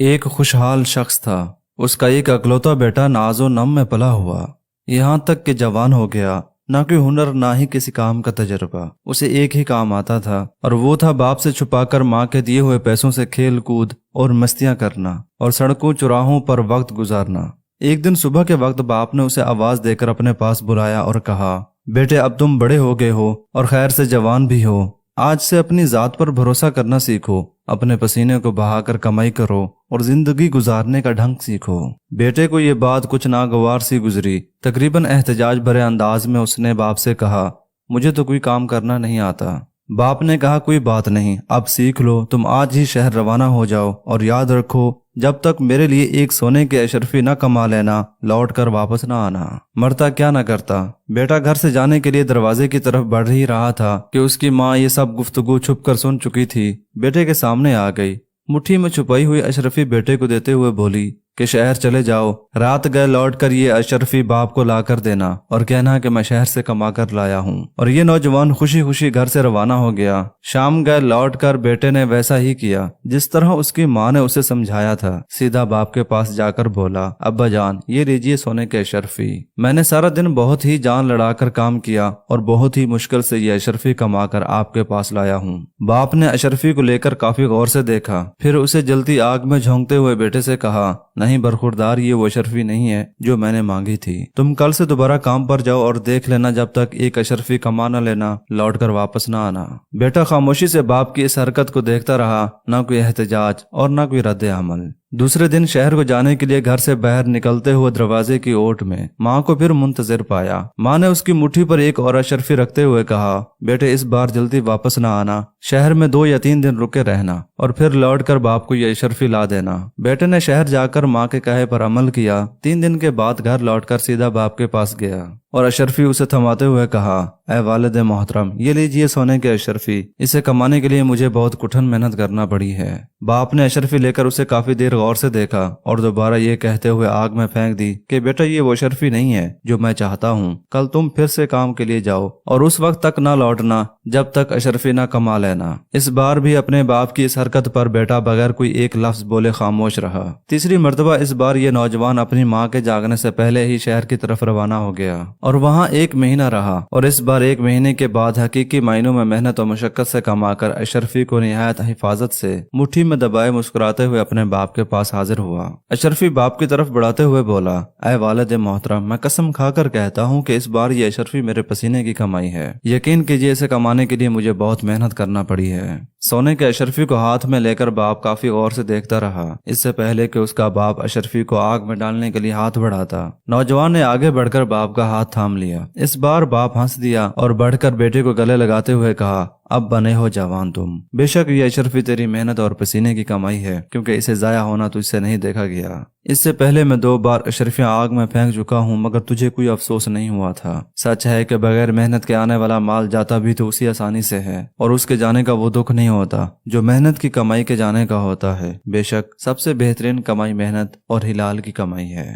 ایک خوشحال شخص تھا۔ اس کا ایک اکلوتا بیٹا ناز و نم میں پلا ہوا، یہاں تک کہ جوان ہو گیا۔ نہ کوئی ہنر نہ ہی کسی کام کا تجربہ، اسے ایک ہی کام آتا تھا، اور وہ تھا باپ سے چھپا کر ماں کے دیے ہوئے پیسوں سے کھیل کود اور مستیاں کرنا اور سڑکوں چوراہوں پر وقت گزارنا۔ ایک دن صبح کے وقت باپ نے اسے آواز دے کر اپنے پاس بلایا اور کہا، بیٹے اب تم بڑے ہو گئے ہو اور خیر سے جوان بھی ہو، آج سے اپنی ذات پر بھروسہ کرنا سیکھو، اپنے پسینے کو بہا کر کمائی کرو اور زندگی گزارنے کا ڈھنگ سیکھو۔ بیٹے کو یہ بات کچھ ناگوار سی گزری۔ تقریباً احتجاج بھرے انداز میں اس نے باپ سے کہا، مجھے تو کوئی کام کرنا نہیں آتا۔ باپ نے کہا، کوئی بات نہیں، اب سیکھ لو، تم آج ہی شہر روانہ ہو جاؤ، اور یاد رکھو جب تک میرے لیے ایک سونے کے اشرفی نہ کما لینا، لوٹ کر واپس نہ آنا۔ مرتا کیا نہ کرتا۔ بیٹا گھر سے جانے کے لیے دروازے کی طرف بڑھ ہی رہا تھا کہ اس کی ماں یہ سب گفتگو چھپ کر سن چکی تھی۔ بیٹے کے سامنے آ گئی، مٹھی میں چھپائی ہوئی اشرفی بیٹے کو دیتے ہوئے بولی کہ شہر چلے جاؤ، رات گئے لوٹ کر یہ اشرفی باپ کو لا کر دینا اور کہنا کہ میں شہر سے کما کر لایا ہوں۔ اور یہ نوجوان خوشی خوشی گھر سے روانہ ہو گیا۔ شام گئے لوٹ کر بیٹے نے ویسا ہی کیا جس طرح اس کی ماں نے اسے سمجھایا تھا۔ سیدھا باپ کے پاس جا کر بولا، ابا جان یہ لیجئے سونے کے اشرفی، میں نے سارا دن بہت ہی جان لڑا کر کام کیا اور بہت ہی مشکل سے یہ اشرفی کما کر آپ کے پاس لایا ہوں۔ باپ نے اشرفی کو لے کر کافی غور سے دیکھا، پھر اسے جلتی آگ میں جھونکتے ہوئے بیٹے سے کہا، نہیں برخوردار، یہ وہ اشرفی نہیں ہے جو میں نے مانگی تھی۔ تم کل سے دوبارہ کام پر جاؤ اور دیکھ لینا جب تک ایک اشرفی کما نہ لینا، لوٹ کر واپس نہ آنا۔ بیٹا خاموشی سے باپ کی اس حرکت کو دیکھتا رہا، نہ کوئی احتجاج اور نہ کوئی رد عمل۔ دوسرے دن شہر کو جانے کے لیے گھر سے باہر نکلتے ہوئے دروازے کی اوٹ میں ماں کو پھر منتظر پایا۔ ماں نے اس کی مٹھی پر ایک اور اشرفی رکھتے ہوئے کہا، بیٹے اس بار جلدی واپس نہ آنا، شہر میں 2 یا 3 دن رکے رہنا اور پھر لوٹ کر باپ کو یہ اشرفی لا دینا۔ بیٹے نے شہر جا کر ماں کے کہے پر عمل کیا۔ 3 دن کے بعد گھر لوٹ کر سیدھا باپ کے پاس گیا اور اشرفی اسے تھماتے ہوئے کہا، اے والد محترم، یہ لیجئے سونے کے اشرفی، اسے کمانے کے لیے مجھے بہت کٹھن محنت کرنا پڑی ہے۔ باپ نے اشرفی لے کر اسے کافی دیر غور سے دیکھا اور دوبارہ یہ کہتے ہوئے آگ میں پھینک دی کہ بیٹا یہ وہ اشرفی نہیں ہے جو میں چاہتا ہوں، کل تم پھر سے کام کے لیے جاؤ اور اس وقت تک نہ لوٹنا جب تک اشرفی نہ کما لینا۔ اس بار بھی اپنے باپ کی اس حرکت پر بیٹا بغیر کوئی ایک لفظ بولے خاموش رہا۔ تیسری مرتبہ اس بار یہ نوجوان اپنی ماں کے جاگنے سے پہلے ہی شہر کی طرف روانہ ہو گیا اور وہاں 1 مہینہ رہا، اور اس بار 1 مہینے کے بعد حقیقی معنوں میں محنت و مشقت سے کما کر اشرفی کو نہایت حفاظت سے مٹھی میں دبائے مسکراتے ہوئے اپنے باپ کے پاس حاضر ہوا۔ اشرفی باپ کی طرف بڑھاتے ہوئے بولا، اے والد محترم، میں قسم کھا کر کہتا ہوں کہ اس بار یہ اشرفی میرے پسینے کی کمائی ہے، یقین کیجیے اسے کمانے کے لیے مجھے بہت محنت کرنا پڑی ہے۔ سونے کے اشرفی کو ہاتھ میں لے کر باپ کافی غور سے دیکھتا رہا، اس سے پہلے کہ اس کا باپ اشرفی کو آگ میں ڈالنے کے لیے ہاتھ بڑھاتا۔ نوجوان نے آگے بڑھ کر باپ کا ہاتھ تھام لیا۔ اس بار باپ ہنس دیا اور بڑھ کر بیٹے کو گلے لگاتے ہوئے کہا، اب بنے ہو جوان تم، بے شک یہ اشرفی تیری محنت اور پسینے کی کمائی ہے، کیونکہ اسے ضائع ہونا تجھ سے نہیں دیکھا گیا۔ اس سے پہلے میں 2 بار اشرفیاں آگ میں پھینک چکا ہوں، مگر تجھے کوئی افسوس نہیں ہوا تھا۔ سچ ہے کہ بغیر محنت کے آنے والا مال جاتا بھی تو اسی آسانی سے ہے، اور اس کے جانے کا وہ دکھ نہیں ہوتا جو محنت کی کمائی کے جانے کا ہوتا ہے۔ بے شک سب سے بہترین کمائی محنت اور حلال کی کمائی ہے۔